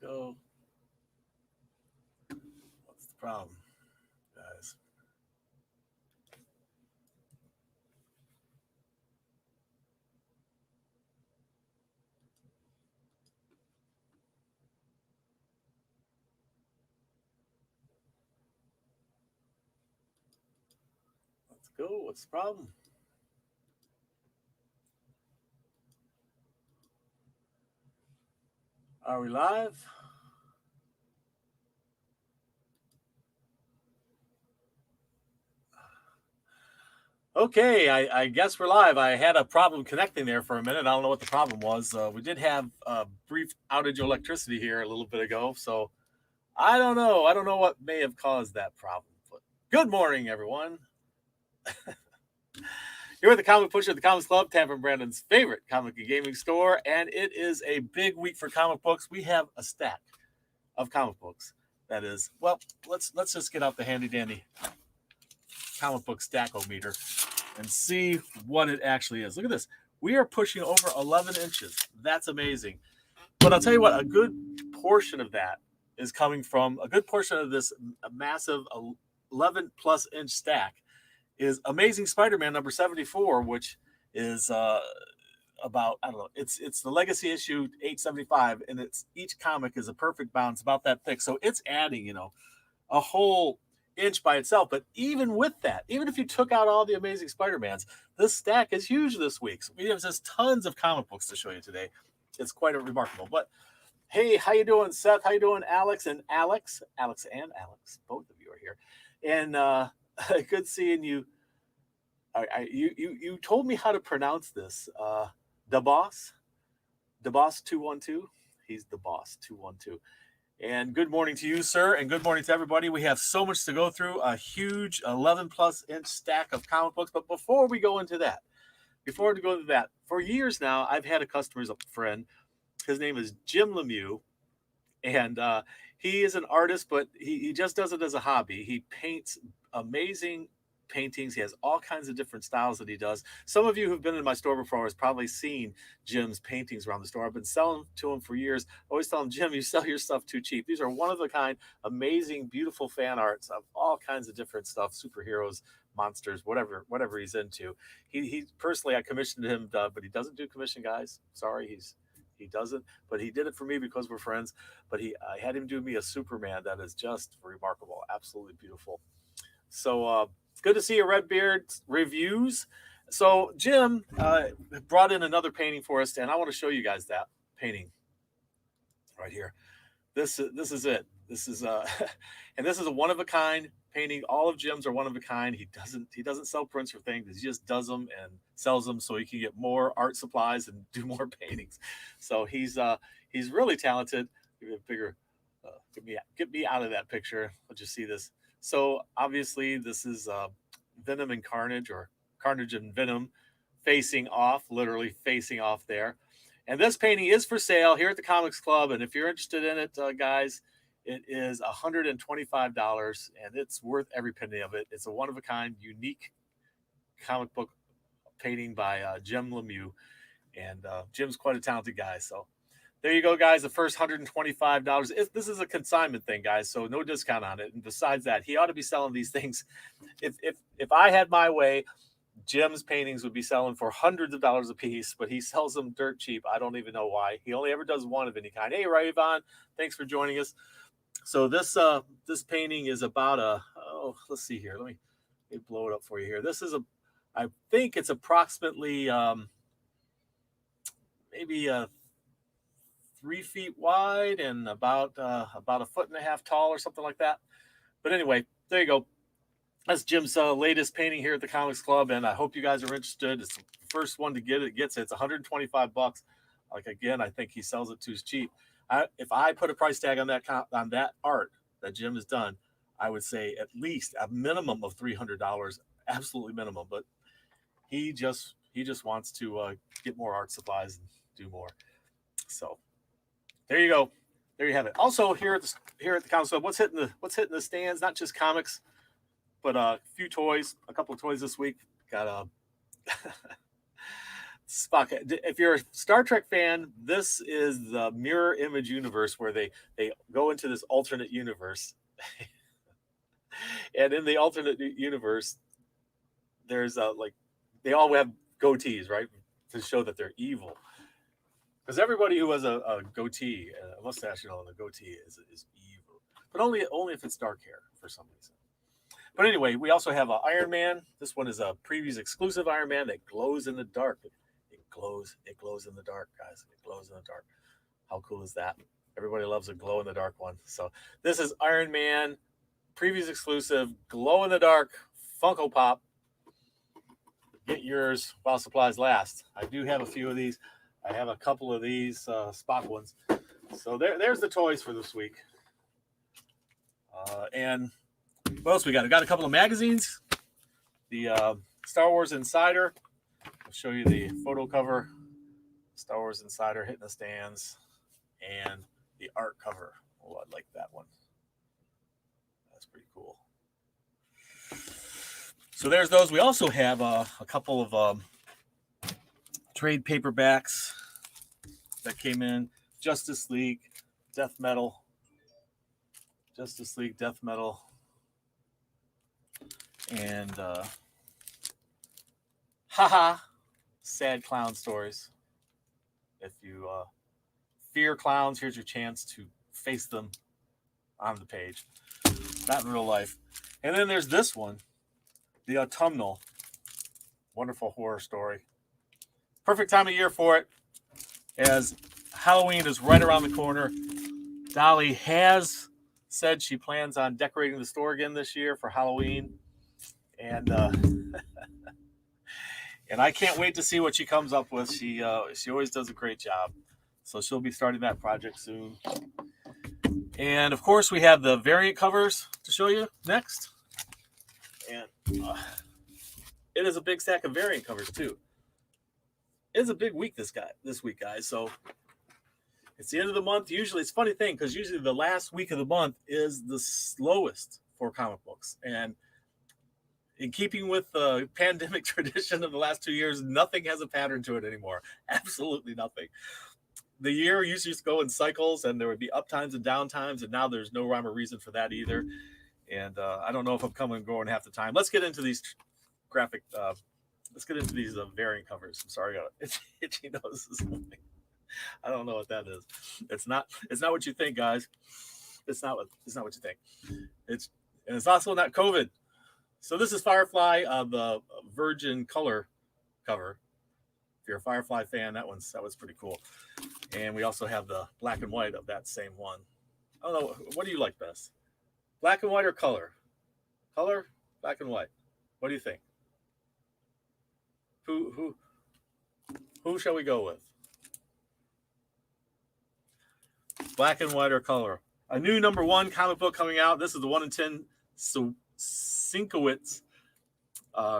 go. What's the problem, guys? Let's go. What's the problem? Are we live? Okay, I guess we're live. I had a problem connecting there for a minute. I don't know what the problem was. We did have a brief outage of electricity here a little bit ago, so I don't know. I don't know what may have caused that problem. But good morning, everyone. Here at the Comic Pusher at the Comics Club, Tampa and Brandon's favorite comic and gaming store, and it is a big week for comic books. We have a stack of comic books. That is, well, let's just get out the handy dandy comic book stack-o-meter and see what it actually is. Look at this. We are pushing over 11 inches. That's amazing. But I'll tell you what, a good portion of that is coming from a good portion of this massive 11 plus inch stack is Amazing Spider-Man number 74, which is about, I don't know, it's the legacy issue 875, and it's each comic is a perfect bounce about that thick. So it's adding, a whole inch by itself. But even with that, even if you took out all the Amazing Spider-Mans, this stack is huge this week. So we have just tons of comic books to show you today. It's quite remarkable. But hey, how you doing, Seth? How you doing, Alex? And Alex, both of you are here. And good seeing you. You told me how to pronounce this. The boss 212. He's the boss 212. And good morning to you, sir, and good morning to everybody. We have so much to go through, a huge 11 plus inch stack of comic books. But before we go into that, for years now, I've had a customer's friend. His name is Jim Lemieux, and he is an artist, but he just does it as a hobby. He paints amazing paintings. He has all kinds of different styles that he does. Some of you who've been in my store before has probably seen Jim's paintings around the store. I've been selling to him for years. I always tell him, Jim, you sell your stuff too cheap. These are one of a kind, amazing, beautiful fan arts of all kinds of different stuff, superheroes, monsters, whatever he's into. He personally, I commissioned him, but he doesn't do commission, guys. Sorry, he doesn't, but he did it for me because we're friends. But I had him do me a Superman that is just remarkable, absolutely beautiful. So good to see your Redbeard reviews. So Jim brought in another painting for us, and I want to show you guys that painting right here. This is it. This is and this is a one of a kind painting. All of Jim's are one of a kind. He doesn't sell prints or things. He just does them and sells them so he can get more art supplies and do more paintings. So he's really talented. Give me a bigger. Get me out of that picture. Let's just see this. So obviously this is Venom and Carnage, or Carnage and Venom facing off, literally facing off there. And this painting is for sale here at the Comics Club. And if you're interested in it, guys, it is $125, and it's worth every penny of it. It's a one-of-a-kind, unique comic book painting by Jim Lemieux. And Jim's quite a talented guy. So there you go, guys. The first $125. This is a consignment thing, guys, so no discount on it. And besides that, he ought to be selling these things. If I had my way, Jim's paintings would be selling for hundreds of dollars a piece, but he sells them dirt cheap. I don't even know why. He only ever does one of any kind. Hey, Rayvon, thanks for joining us. So this painting is about let's see here. Let me blow it up for you here. I think it's approximately maybe 3 feet wide and about a foot and a half tall or something like that. But anyway, there you go. That's Jim's latest painting here at the Comics Club, and I hope you guys are interested. It's the first one to get it. Gets it. It's $125. Like, again, I think he sells it too cheap. If I put a price tag on that art that Jim has done, I would say at least a minimum of $300, absolutely minimum. But he just wants to get more art supplies and do more. So there you go. There you have it. Also here at the Comics Club, what's hitting the stands? Not just comics, but a few toys. A couple of toys this week. Got Spock. If you're a Star Trek fan, this is the mirror image universe where they go into this alternate universe, and in the alternate universe, there's like they all have goatees, right, to show that they're evil. Because everybody who has a goatee, a mustache, and a goatee is evil, but only if it's dark hair for some reason. But anyway, we also have an Iron Man. This one is a previews exclusive Iron Man that glows in the dark. It glows in the dark, guys. It glows in the dark. How cool is that? Everybody loves a glow in the dark one. So this is Iron Man, previews exclusive, glow in the dark, Funko Pop. Get yours while supplies last. I do have a few of these. I have a couple of these Spock ones. So there's the toys for this week. And what else we got? I got a couple of magazines. The Star Wars Insider. I'll show you the photo cover. Star Wars Insider hitting the stands. And the art cover. Oh, I like that one. That's pretty cool. So there's those. We also have a couple of trade paperbacks that came in. Justice League, Death Metal. Justice League, Death Metal. And sad clown stories. If you fear clowns, here's your chance to face them on the page. Not in real life. And then there's this one, the Autumnal Wonderful Horror Story. Perfect time of year for it, as Halloween is right around the corner. Dolly has said she plans on decorating the store again this year for Halloween. And and I can't wait to see what she comes up with. She always does a great job. So she'll be starting that project soon. And, of course, we have the variant covers to show you next. And it is a big stack of variant covers, too. It's a big week this week, guys. So it's the end of the month. Usually, it's a funny thing because usually the last week of the month is the slowest for comic books. And in keeping with the pandemic tradition of the last 2 years, nothing has a pattern to it anymore. Absolutely nothing. The year used to just go in cycles, and there would be up times and down times, and now there's no rhyme or reason for that either. And I don't know if I'm coming and going half the time. Let's get into these graphic. Let's get into these variant covers. I'm sorry, I got itchy nose this morning. I don't know what that is. It's not what you think, guys. It's not what you think. It's also not COVID. So this is Firefly, the Virgin color cover. If you're a Firefly fan, that was pretty cool. And we also have the black and white of that same one. I don't know, what do you like best? Black and white or color? Color, black and white. What do you think? Who shall we go with? Black and white or color? A new #1 comic book coming out. This is the 1 in 10 Sienkiewicz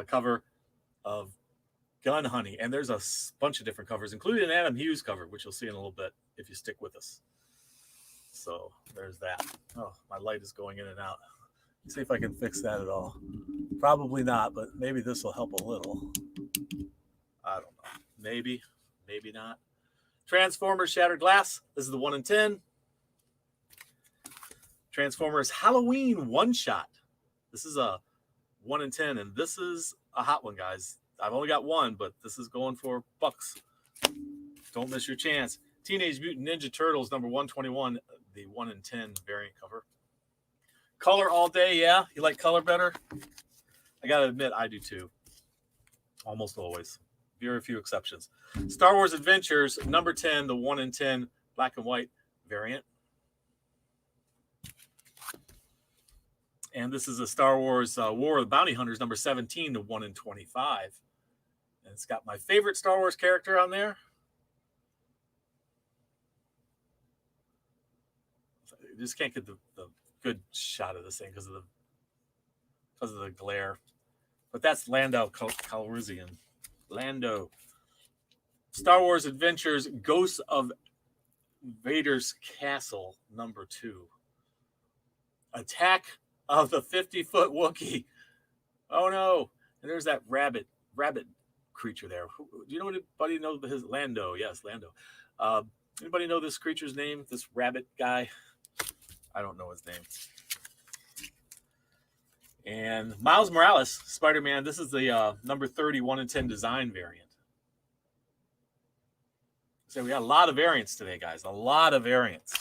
cover of Gun Honey. And there's a bunch of different covers, including an Adam Hughes cover, which you'll see in a little bit if you stick with us. So there's that. Oh, my light is going in and out. Let's see if I can fix that at all. Probably not, but maybe this will help a little. I don't know. Maybe not. Transformers Shattered Glass. This is the 1 in 10. Transformers Halloween one-shot. This is a 1 in 10, and this is a hot one, guys. I've only got one, but this is going for bucks. Don't miss your chance. Teenage Mutant Ninja Turtles #121, the 1 in 10 variant cover. Color all day, yeah? You like color better? I got to admit, I do too. Almost always. Very few exceptions. Star Wars Adventures #10, the 1 in 10 black and white variant. And this is a Star Wars War of the Bounty Hunters #17, the 1 in 25. And it's got my favorite Star Wars character on there. I just can't get the good shot of this thing because of the glare. But that's Lando Calrissian. Lando. Star Wars Adventures Ghosts of Vader's Castle #2. Attack of the 50-foot Wookiee. Oh no. And there's that rabbit creature there. Do you know anybody know his Lando? Yes, Lando. Anybody know this creature's name? This rabbit guy? I don't know his name. And Miles Morales, Spider-Man. This is the number 30, 1 in 10 design variant. So we got a lot of variants today, guys. A lot of variants.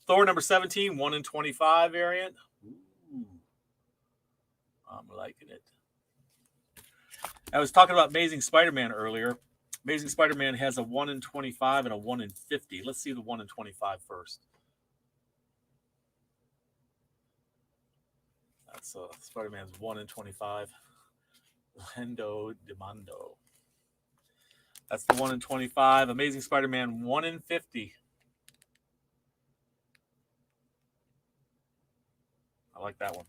Thor number 17, 1 in 25 variant. Ooh, I'm liking it. I was talking about Amazing Spider-Man earlier. Amazing Spider-Man has a 1 in 25 and a 1 in 50. Let's see the 1 in 25 first. That's Spider-Man's 1 in 25. Lando Demando. That's the 1 in 25. Amazing Spider-Man 1 in 50. I like that one.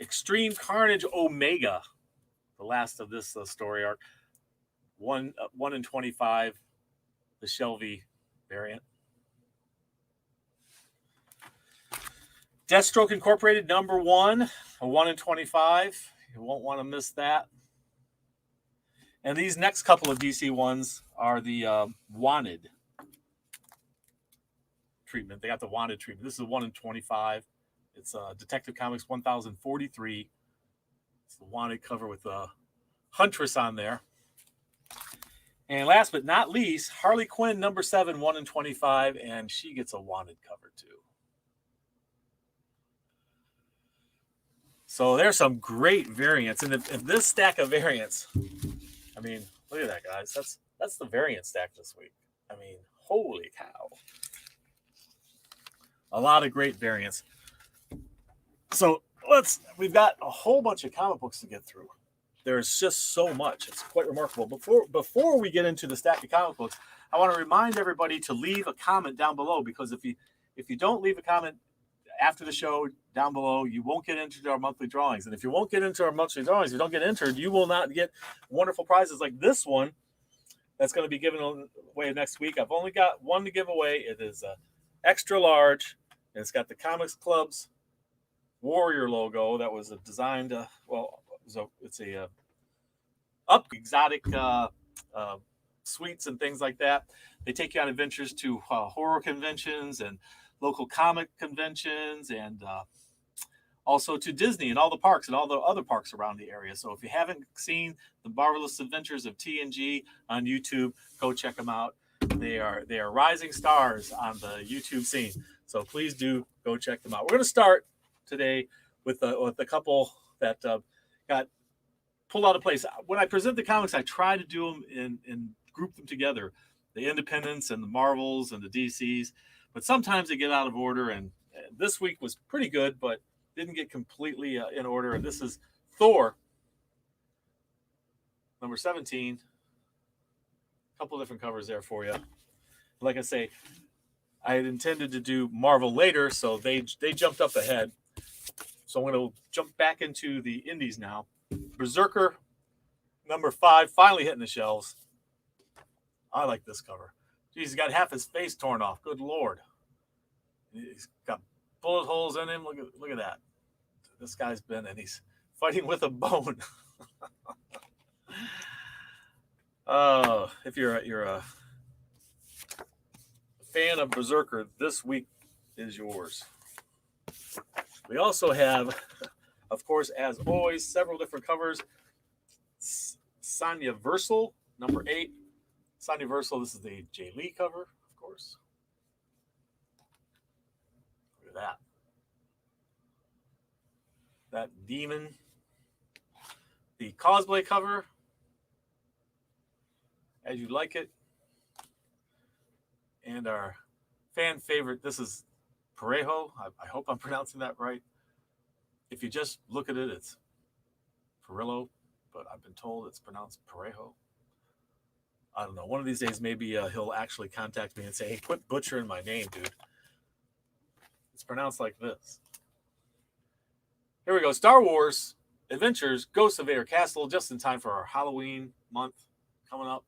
Extreme Carnage Omega. The last of this story arc. 1 in 25. The Shelby variant. Deathstroke Incorporated number 1. A 1 in 25. You won't want to miss that. And these next couple of DC ones are the Wanted treatment. They got the Wanted treatment. This is a 1 in 25. It's Detective Comics 1043. It's the Wanted cover with Huntress on there. And last but not least, Harley Quinn number 7, 1 in 25, and she gets a Wanted cover too. So there's some great variants, and if this stack of variants, I mean, look at that, guys. That's the variant stack this week. I mean, holy cow. A lot of great variants. So we've got a whole bunch of comic books to get through. There's just so much. It's quite remarkable. Before we get into the stack of comic books, I want to remind everybody to leave a comment down below, because if you don't leave a comment after the show down below, you won't get into our monthly drawings. And if you won't get into our monthly drawings, you don't get entered, you will not get wonderful prizes like this one that's going to be given away next week. I've only got one to give away. It is extra large, and it's got the Comics Club's Warrior logo that was designed, it's a exotic suites and things like that. They take you on adventures to horror conventions and local comic conventions, and also to Disney and all the parks and all the other parks around the area. So if you haven't seen the Marvelous Adventures of TNG on YouTube, go check them out. They are rising stars on the YouTube scene. So please do go check them out. We're going to start today with a couple that got pulled out of place. When I present the comics, I try to do them and group them together, the Independents and the Marvels and the DCs, but sometimes they get out of order, and this week was pretty good, but didn't get completely in order. And this is Thor number 17. A couple different covers there for you. Like I say, I had intended to do Marvel later, so they jumped up ahead. So I'm going to jump back into the indies now. Berserker number 5, finally hitting the shelves. I like this cover. Jeez, he's got half his face torn off. Good Lord. He's got bullet holes in him. Look at that. This guy's and he's fighting with a bone. If you're a fan of Berserker, this week is yours. We also have, of course, as always, several different covers. Sonya Versal, number 8. Sonya Versal, this is the Jay Lee cover, of course. Look at that. That demon. The cosplay cover, As You Like It. And our fan favorite, this is Parejo. I hope I'm pronouncing that right. If you just look at it, it's Perillo, but I've been told it's pronounced Parejo. I don't know. One of these days, maybe he'll actually contact me and say, hey, quit butchering my name, dude. It's pronounced like this. Here we go. Star Wars Adventures, Ghosts of Vader Castle, just in time for our Halloween month coming up.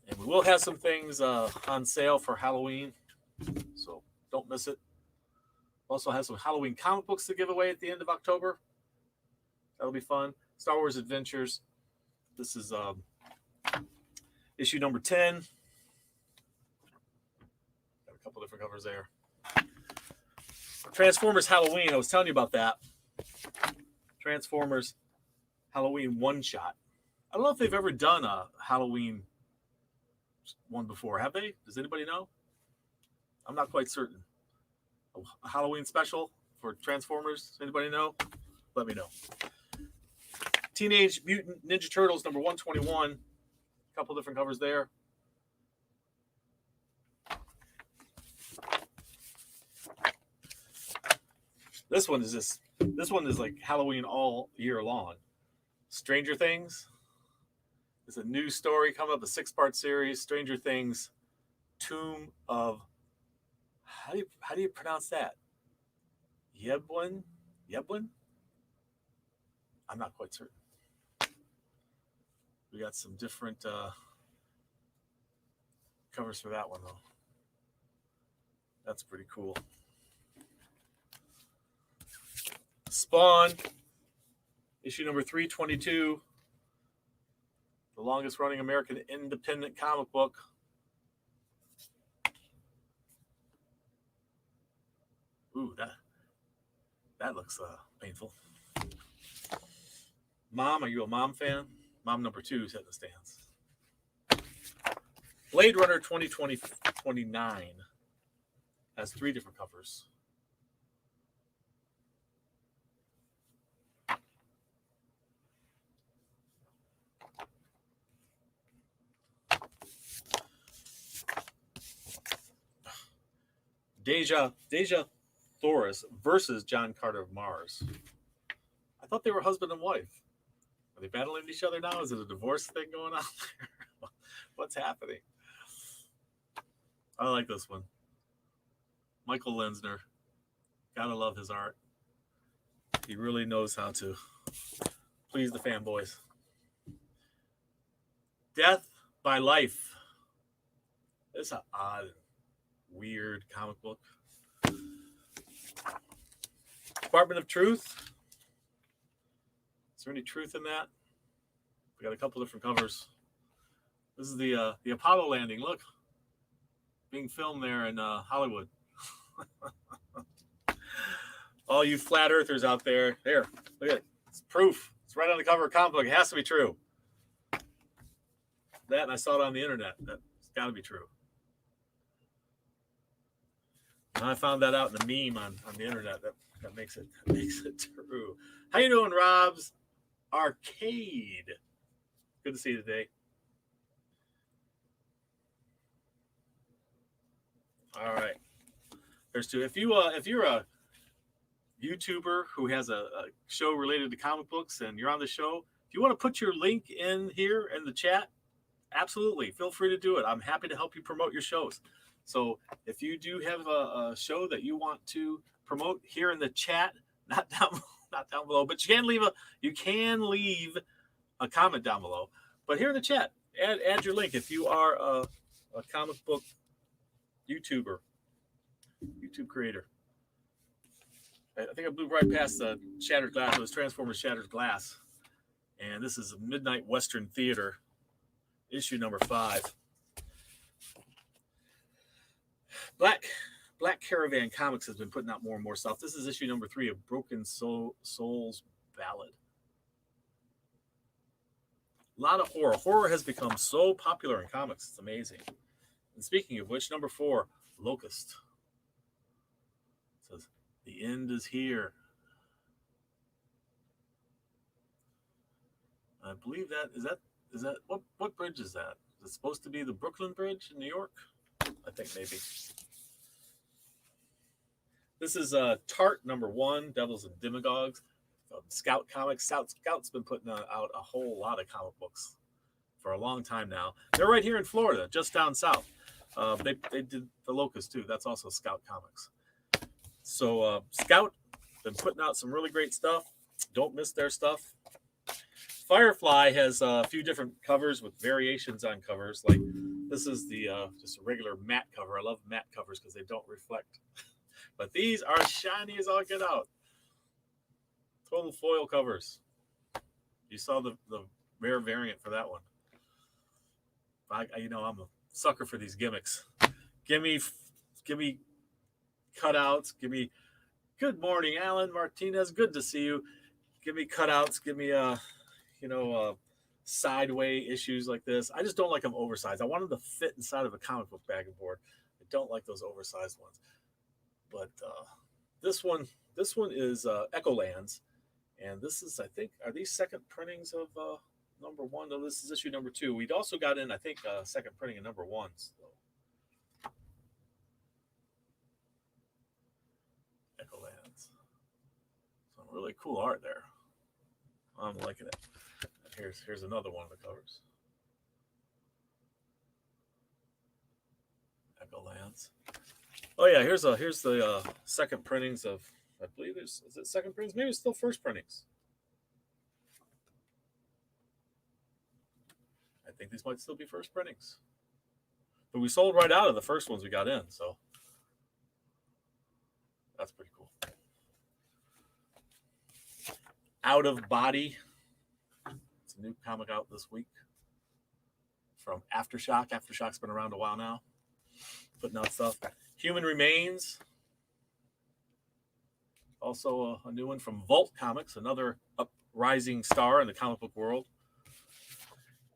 And we will have some things on sale for Halloween, so don't miss it. Also have some Halloween comic books to give away at the end of October. That'll be fun. Star Wars Adventures. This is issue number 10. Got a couple different covers there. Transformers Halloween. I was telling you about that. Transformers Halloween one-shot. I don't know if they've ever done a Halloween one before. Have they? Does anybody know? I'm not quite certain. A Halloween special for Transformers? Anybody know? Let me know. Teenage Mutant Ninja Turtles number 121. A couple different covers there. This one is like Halloween all year long. Stranger Things. It's a new story coming up, a 6-part series. Stranger Things, Tomb of, how do you pronounce that? Yeblin? I'm not quite certain. We got some different covers for that one though. That's pretty cool. Spawn, issue number 322. The longest running American independent comic book. Ooh, that looks painful. Mom, are you a Mom fan? Mom number 2 is hitting the stands. Blade Runner 2029 has 3 different covers. Deja Thoris versus John Carter of Mars. I thought they were husband and wife. Are they battling each other now? Is it a divorce thing going on there? What's happening? I like this one. Michael Lensner. Gotta love his art. He really knows how to please the fanboys. Death by Life. It's an odd, weird comic book. Department of Truth. Is there any truth in that? We got a couple different covers. This is the Apollo landing. Look, being filmed there in Hollywood. All you flat earthers out there, there, look at it. It's proof. It's right on the cover of a comic book. It has to be true. That, and I saw it on the internet. That's got to be true. And I found that out in a meme on the internet. That makes it true. How you doing, Rob's Arcade? Good to see you today. All right. There's 2. If you're a YouTuber who has a show related to comic books and you're on the show, if you want to put your link in here in the chat, absolutely, feel free to do it. I'm happy to help you promote your shows. So if you do have a show that you want to promote here in the chat, not down below, but you can leave a comment down below. But here in the chat, add your link if you are a comic book YouTube creator. I think I blew right past the Shattered Glass. It was Transformers Shattered Glass. And this is Midnight Western Theater, issue number 5. Black Caravan Comics has been putting out more and more stuff. This is issue number 3 of Broken Souls Ballad. A lot of horror. Horror has become so popular in comics. It's amazing. And speaking of which, number 4, Locust. It says, the end is here. I believe is that what bridge is that? Is it supposed to be the Brooklyn Bridge in New York? I think maybe. This is Tart number 1, Devils and Demagogues. Scout Comics. Scout's been putting out a whole lot of comic books for a long time now. They're right here in Florida, just down south. They did the Locust too. That's also Scout Comics. So Scout been putting out some really great stuff. Don't miss their stuff. Firefly has a few different covers with variations on covers. Like this is the just a regular matte cover. I love matte covers because they don't reflect. But these are shiny as all get out. Total foil covers. You saw the rare variant for that one. I'm a sucker for these gimmicks. Give me cutouts. Give me good morning, Alan Martinez. Good to see you. Give me cutouts. Give me sideway issues like this. I just don't like them oversized. I want them to fit inside of a comic book bag and board. I don't like those oversized ones. But this one is Echolands, and this is, I think, are these second printings of number 1? No, this is issue number 2. We'd also got in, I think, second printing of number 1s. So. Echolands. Some really cool art there. I'm liking it. Here's another one of the covers. Echolands. Oh yeah, here's the second printings of, I believe is it second printings? Maybe it's still first printings. I think these might still be first printings. But we sold right out of the first ones we got in, so that's pretty cool. Out of Body. It's a new comic out this week from Aftershock. Aftershock's been around a while now, putting out stuff. Human Remains. Also a new one from Vault Comics, another uprising star in the comic book world.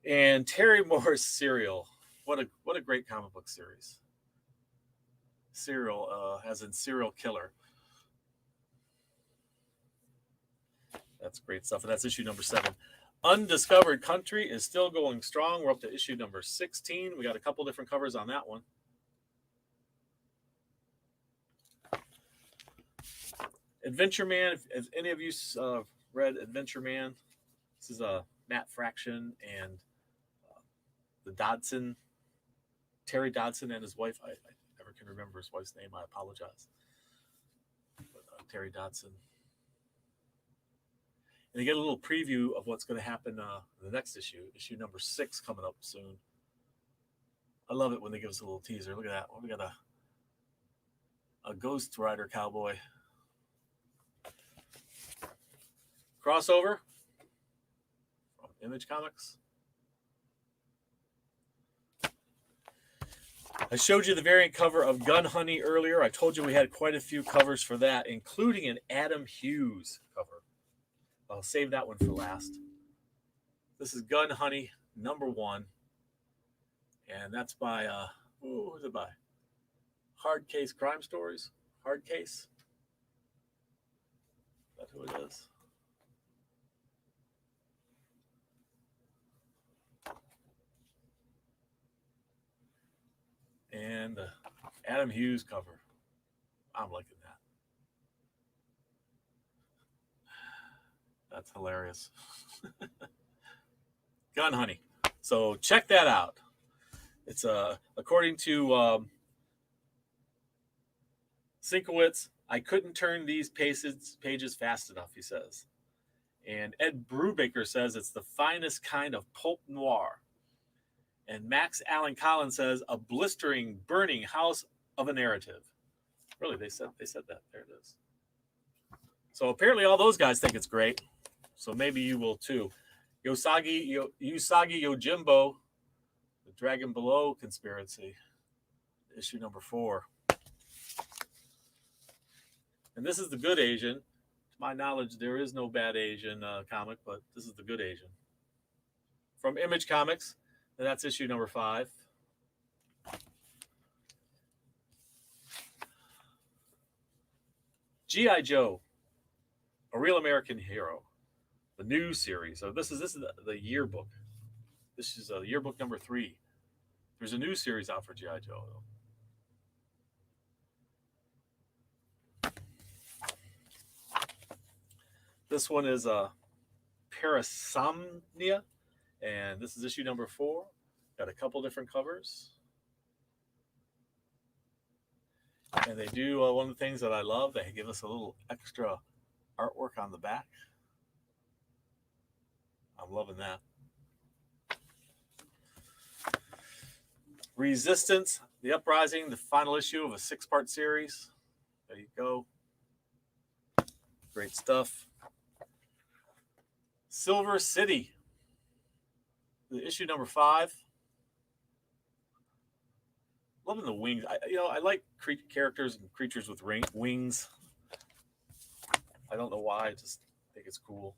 And Terry Moore's Serial. What a great comic book series. Serial, as in serial killer. That's great stuff. And that's issue number 7. Undiscovered Country is still going strong. We're up to issue number 16. We got a couple different covers on that one. Adventure Man. If any of you read Adventure Man, this is Matt Fraction and the Dodson, Terry Dodson and his wife. I never can remember his wife's name. I apologize. But, Terry Dodson. And you get a little preview of what's going to happen in the next issue, issue number 6, coming up soon. I love it when they give us a little teaser. Look at that. We got a Ghost Rider cowboy. Crossover from Image Comics. I showed you the variant cover of Gun Honey earlier. I told you we had quite a few covers for that, including an Adam Hughes cover. I'll save that one for last. This is Gun Honey, number 1. And that's by, who's it by? Hard Case Crime Stories? Hard Case? Is that who it is? And the Adam Hughes cover. I'm liking that. That's hilarious. Gun Honey. So check that out. It's according to Sienkiewicz, I couldn't turn these pages fast enough, he says. And Ed Brubaker says it's the finest kind of pulp noir. And Max Allen Collins says a blistering, burning house of a narrative. Really, they said that. There it is. So apparently all those guys think it's great. So maybe you will too. Usagi Yojimbo, the Dragon Below Conspiracy, issue number 4. And this is the Good Asian. To my knowledge, there is no bad Asian comic, but this is the Good Asian. From Image Comics, and that's issue number 5. G.I. Joe, A Real American Hero. The new series. So this is the yearbook. This is yearbook number 3. There's a new series out for G.I. Joe, though. This one is Parasomnia, and this is issue number 4. Got a couple different covers. And they do one of the things that I love. They give us a little extra artwork on the back. I'm loving that. Resistance, The Uprising, the final issue of a 6-part series. There you go. Great stuff. Silver City, the issue number 5. Loving the wings. I like characters and creatures with wings. I don't know why. I just think it's cool.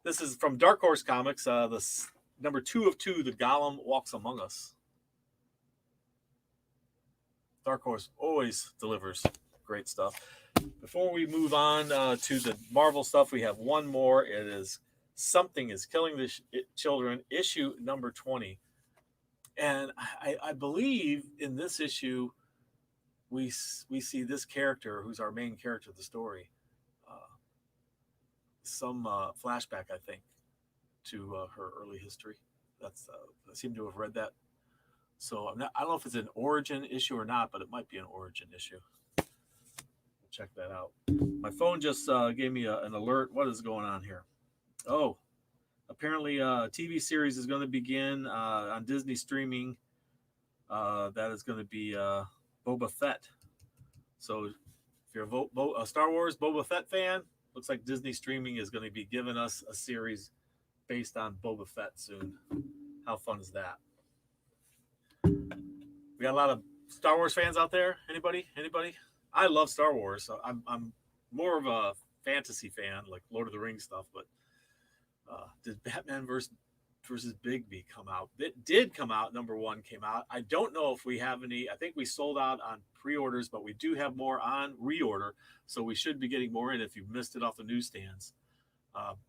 This is from Dark Horse Comics. The number 2 of 2. The Golem Walks Among Us. Dark Horse always delivers great stuff. Before we move on to the Marvel stuff, we have one more. It is Something is Killing the Children, issue number 20. And I believe in this issue, we see this character, who's our main character of the story, some flashback, I think, to her early history. I seem to have read that. So I don't know if it's an origin issue or not, but it might be an origin issue. Check that out. My phone just gave me an alert. What is going on here? Oh, apparently a TV series is going to begin on Disney streaming. That is going to be Boba Fett. So if you're a Star Wars Boba Fett fan, looks like Disney streaming is going to be giving us a series based on Boba Fett soon. How fun is that? We got a lot of Star Wars fans out there. Anybody? I love Star Wars. So I'm more of a fantasy fan, like Lord of the Rings stuff. But did Batman versus Bigby come out? It did come out. Number 1 came out. I don't know if we have any. I think we sold out on pre-orders, but we do have more on reorder. So we should be getting more in if you missed it off the newsstands.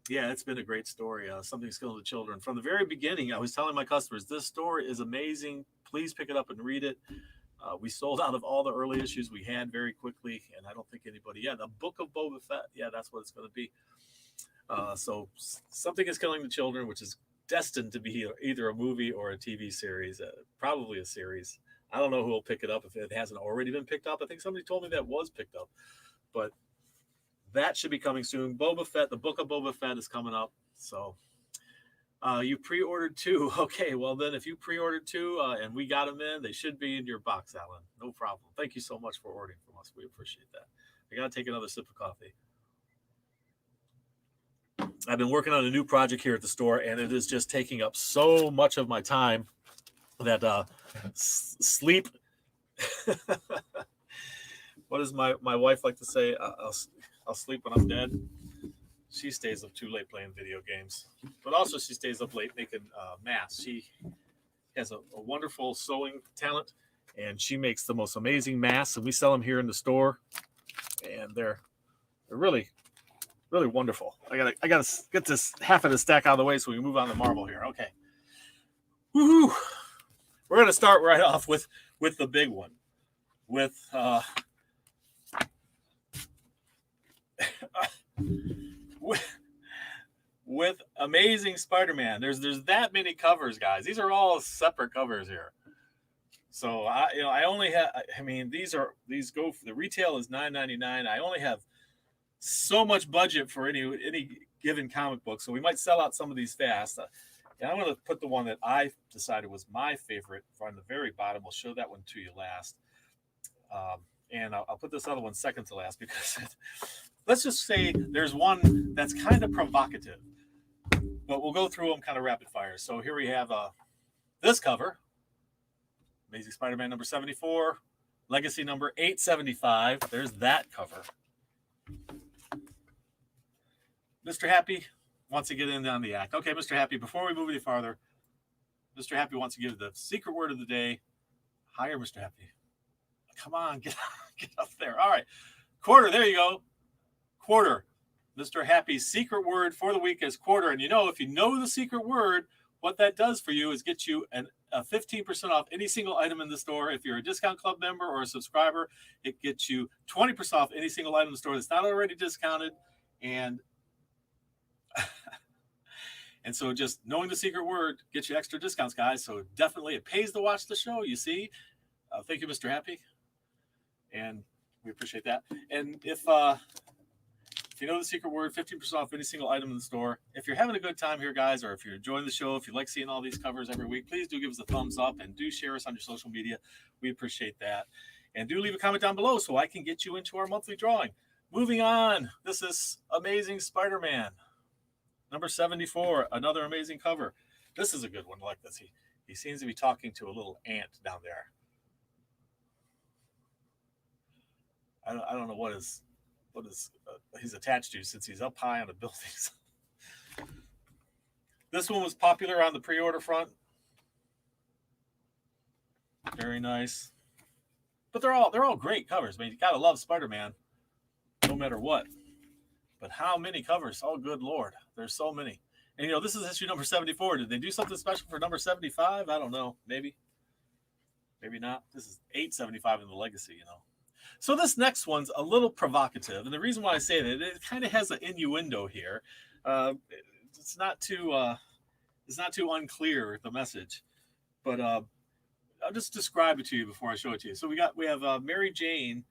Yeah, it's been a great story. Something's Killing the Children. From the very beginning, I was telling my customers, this story is amazing. Please pick it up and read it. We sold out of all the early issues we had very quickly, and I don't think anybody. Yeah, the Book of Boba Fett. Yeah, that's what it's going to be. So Something is Killing the Children, which is destined to be either a movie or a TV series, probably a series. I don't know who will pick it up if it hasn't already been picked up. I think somebody told me that was picked up, but that should be coming soon. Boba Fett, the Book of Boba Fett is coming up. So you pre-ordered 2. Okay, well then if you pre-ordered 2 and we got them in, they should be in your box, Alan. No problem. Thank you so much for ordering from us. We appreciate that. I got to take another sip of coffee. I've been working on a new project here at the store, and it is just taking up so much of my time that sleep. What does my wife like to say? I'll sleep when I'm dead. She stays up too late playing video games, but also she stays up late making masks. She has a wonderful sewing talent, and she makes the most amazing masks, and we sell them here in the store, and they're really, really wonderful. I gotta get this half of the stack out of the way so we can move on to Marvel here. Okay. Woohoo! We're gonna start right off with the big one, with with Amazing Spider-Man. There's that many covers, guys. These are all separate covers here. So I only have. I mean, these go for the retail is $9.99. I only have so much budget for any given comic book, so we might sell out some of these fast. And I'm going to put the one that I decided was my favorite on the very bottom. We'll show that one to you last. And I'll put this other one second to last because let's just say there's one that's kind of provocative, but we'll go through them kind of rapid fire. So here we have this cover, Amazing Spider-Man number 74, Legacy number 875. There's that cover. Mr. Happy wants to get in on the act. Okay, Mr. Happy, before we move any farther, Mr. Happy wants to give the secret word of the day. Higher, Mr. Happy. Come on, get up there. All right. Quarter, there you go. Quarter. Mr. Happy's secret word for the week is quarter. And if you know the secret word, what that does for you is get you a 15% off any single item in the store. If you're a discount club member or a subscriber, it gets you 20% off any single item in the store that's not already discounted. And and so just knowing the secret word gets you extra discounts, guys. So definitely it pays to watch the show, you see. Thank you, Mr. Happy. And we appreciate that. And if you know the secret word, 15% off any single item in the store. If you're having a good time here, guys, or if you're enjoying the show, if you like seeing all these covers every week, please do give us a thumbs up and do share us on your social media. We appreciate that. And do leave a comment down below so I can get you into our monthly drawing. Moving on. This is Amazing Spider-Man. Number 74, another amazing cover. This is a good one. I like this. He seems to be talking to a little ant down there. I don't know what he's attached to, since he's up high on the buildings. This one was popular on the pre-order front. Very nice. But they're all great covers. I mean, you gotta love Spider-Man, no matter what. But how many covers? Oh, good Lord. There's so many. And, this is issue number 74. Did they do something special for number 75? I don't know. Maybe. Maybe not. This is 875 in the Legacy, So this next one's a little provocative. And the reason why I say that, it kind of has an innuendo here. It's not too unclear, the message. But I'll just describe it to you before I show it to you. So we have Mary Jane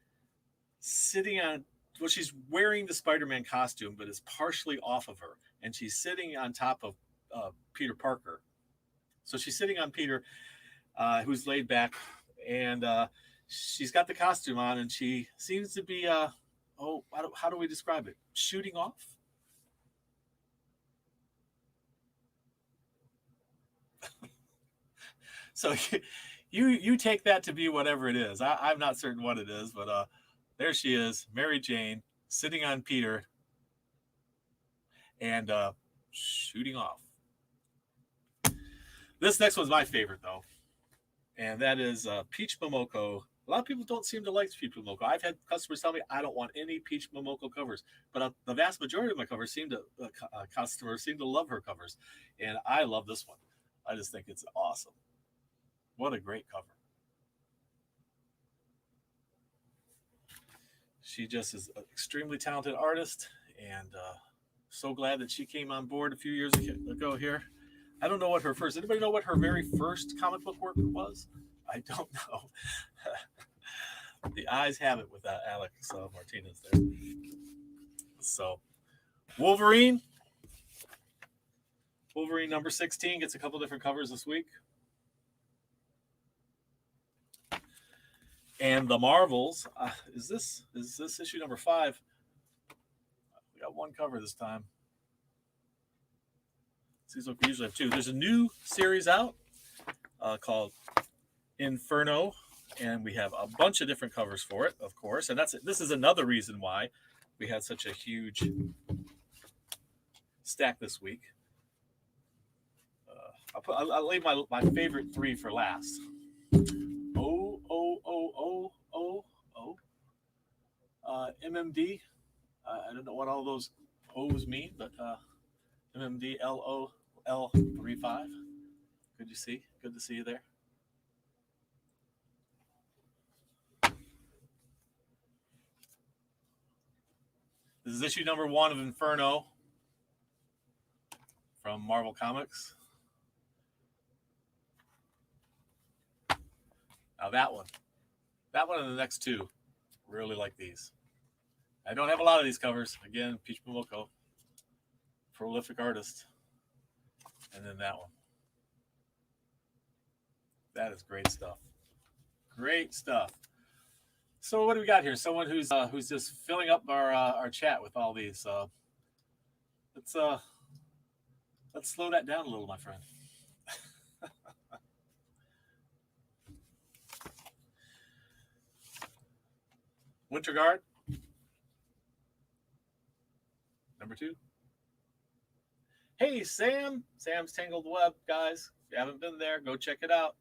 sitting on, well, she's wearing the Spider-Man costume, but it's partially off of her. And she's sitting on top of Peter Parker. So she's sitting on Peter, who's laid back, and she's got the costume on, and she seems to be, how do we describe it? Shooting off? So you take that to be whatever it is. I'm not certain what it is, but there she is, Mary Jane, sitting on Peter and shooting off. This next one's my favorite, though, and that is Peach Momoko. A lot of people don't seem to like Peach Momoko. I've had customers tell me I don't want any Peach Momoko covers, but the vast majority of my covers customers seem to love her covers, and I love this one. I just think it's awesome. What a great cover. She just is an extremely talented artist, and so glad that she came on board a few years ago here. I don't know what anybody know what her very first comic book work was? I don't know. The eyes have it with Alex Martinez there. So, Wolverine number 16 gets a couple different covers this week. And the Marvels, is this issue number 5? We got one cover this time. Seems like we usually have 2. There's a new series out called Inferno, and we have a bunch of different covers for it, of course. And this is another reason why we had such a huge stack this week. I'll leave my favorite 3 for last. MMD. I don't know what all those O's mean, but MMD LOL35. Good to see you there. This is issue number 1 of Inferno from Marvel Comics. Now that one and the next 2, really like these. I don't have a lot of these covers. Again, Peach Momoko, prolific artist. And then that one. That is great stuff. Great stuff. So what do we got here? Someone who's just filling up our chat with all these. Let's slow that down a little, my friend. Winter Guard. Number 2. Hey, Sam. Sam's Tangled Web, guys. If you haven't been there, go check it out.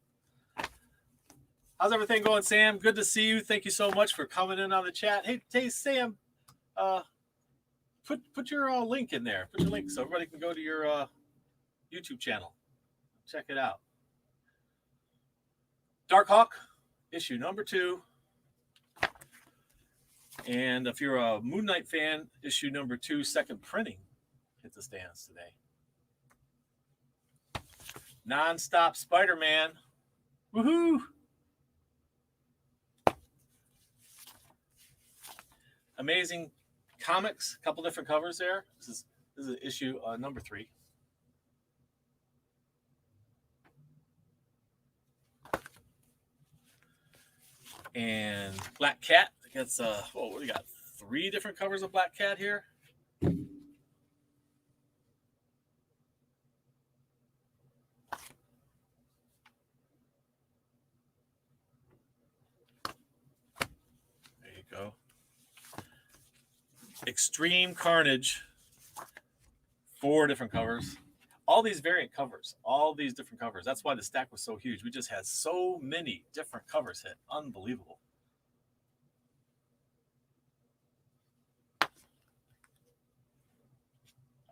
How's everything going, Sam? Good to see you. Thank you so much for coming in on the chat. Hey, Sam. Put your link in there. Put your link so everybody can go to your YouTube channel. Check it out. Darkhawk, issue number 2. And if you're a Moon Knight fan, issue number 2, second printing, hit the stands today. Non-stop Spider-Man. Woohoo! Amazing Comics, a couple different covers there. This is issue number 3. And Black Cat gets what do we got? 3 different covers of Black Cat here. we go. Extreme Carnage. 4 different covers. All these variant covers. All these different covers. That's why the stack was so huge. We just had so many different covers hit. Unbelievable.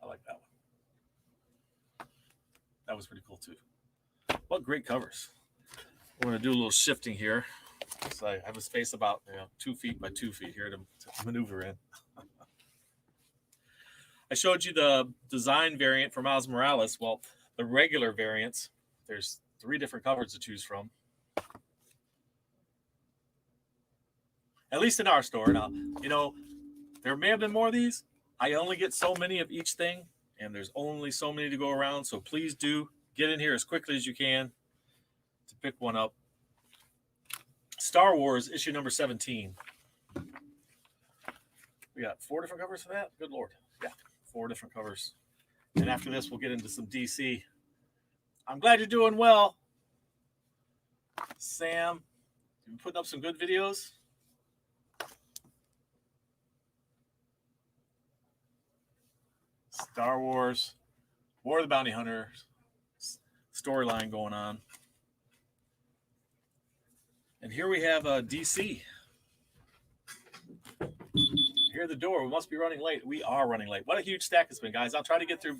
I like that one. That was pretty cool, too. What great covers. We're going to do a little shifting here. So I have a space about 2 feet by 2 feet here to maneuver in. I showed you the design variant for Miles Morales. Well, the regular variants, there's 3 different covers to choose from. At least in our store. Now, there may have been more of these. I only get so many of each thing, and there's only so many to go around. So please do get in here as quickly as you can to pick one up. Star Wars issue number 17. We got 4 different covers for that? Good Lord. Yeah, 4 different covers. And after this, we'll get into some DC. I'm glad you're doing well. Sam, you've been putting up some good videos. Star Wars, War of the Bounty Hunters, storyline going on. And here we have DC. Here at the door. We must be running late. We are running late. What a huge stack it's been, guys. I'll try to get through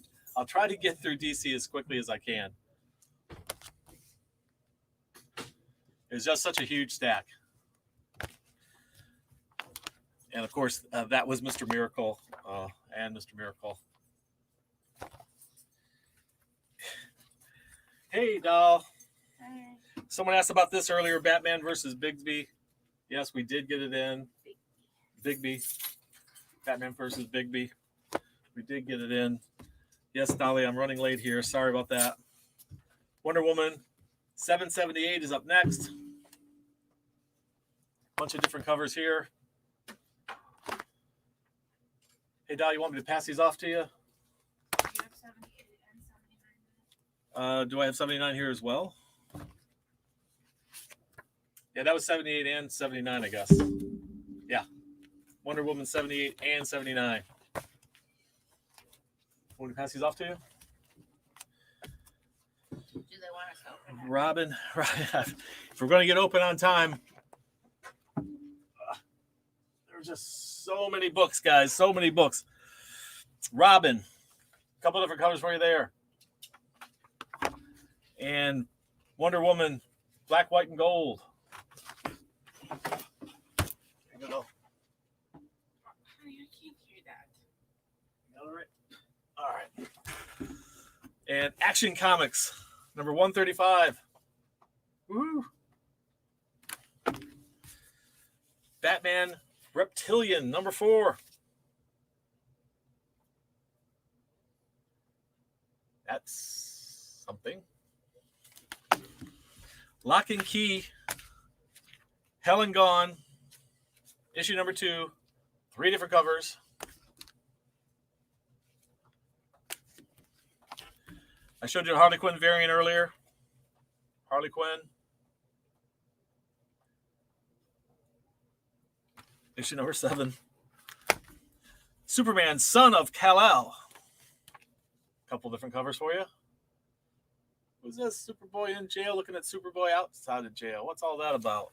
DC as quickly as I can. It's just such a huge stack. And of course, that was Mr. Miracle and Mr. Miracle. Hey, doll. Hi. Someone asked about this earlier, Batman versus Bigby. Yes, we did get it in. Bigby. Batman versus Bigby. We did get it in. Yes, Dolly, I'm running late here. Sorry about that. Wonder Woman 778 is up next. Bunch of different covers here. Hey, Dolly, you want me to pass these off to you? You have 78 and 79. Do I have 79 here as well? Yeah, that was 78 and 79, I guess. Yeah. Wonder Woman 78 and 79. Want me to pass these off to you? Do they want us to open it? Robin, if we're going to get open on time, there's just so many books, guys. So many books. Robin, a couple different covers for you there. And Wonder Woman, black, white, and gold. There you go. Honey, I can't hear that. All right. All right. And Action Comics, number 135. Woo. Batman Reptilian, number 4. That's something. Lock and Key, Hell and Gone, issue number 2, 3 different covers. I showed you a Harley Quinn variant earlier. Harley Quinn. Issue number 7. Superman, Son of Kal-El. Couple different covers for you. Who's this? Superboy in jail looking at Superboy outside of jail. What's all that about?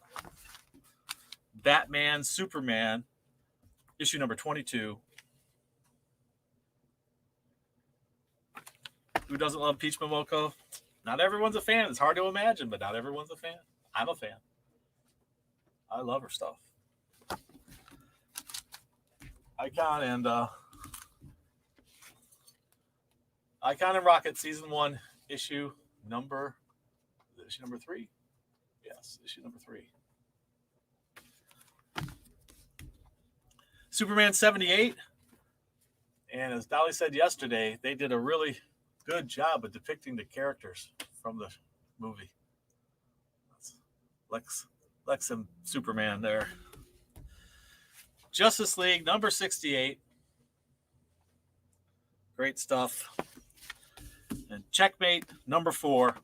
Batman, Superman, issue number 22. Who doesn't love Peach Momoko? Not everyone's a fan. It's hard to imagine, but not everyone's a fan. I'm a fan. I love her stuff. Icon and Rocket season 1 issue number 3. Yes, issue number 3. Superman 78. And as Dolly said yesterday, they did a really good job of depicting the characters from the movie. That's Lex and Superman there. Justice League number 68. Great stuff. And Checkmate number 4.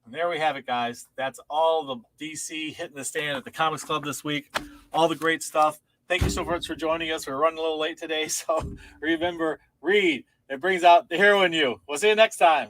And there we have it, guys. That's all the DC hitting the stand at the Comics Club this week. All the great stuff. Thank you so much for joining us. We're running a little late today, so remember, read. It brings out the hero in you. We'll see you next time.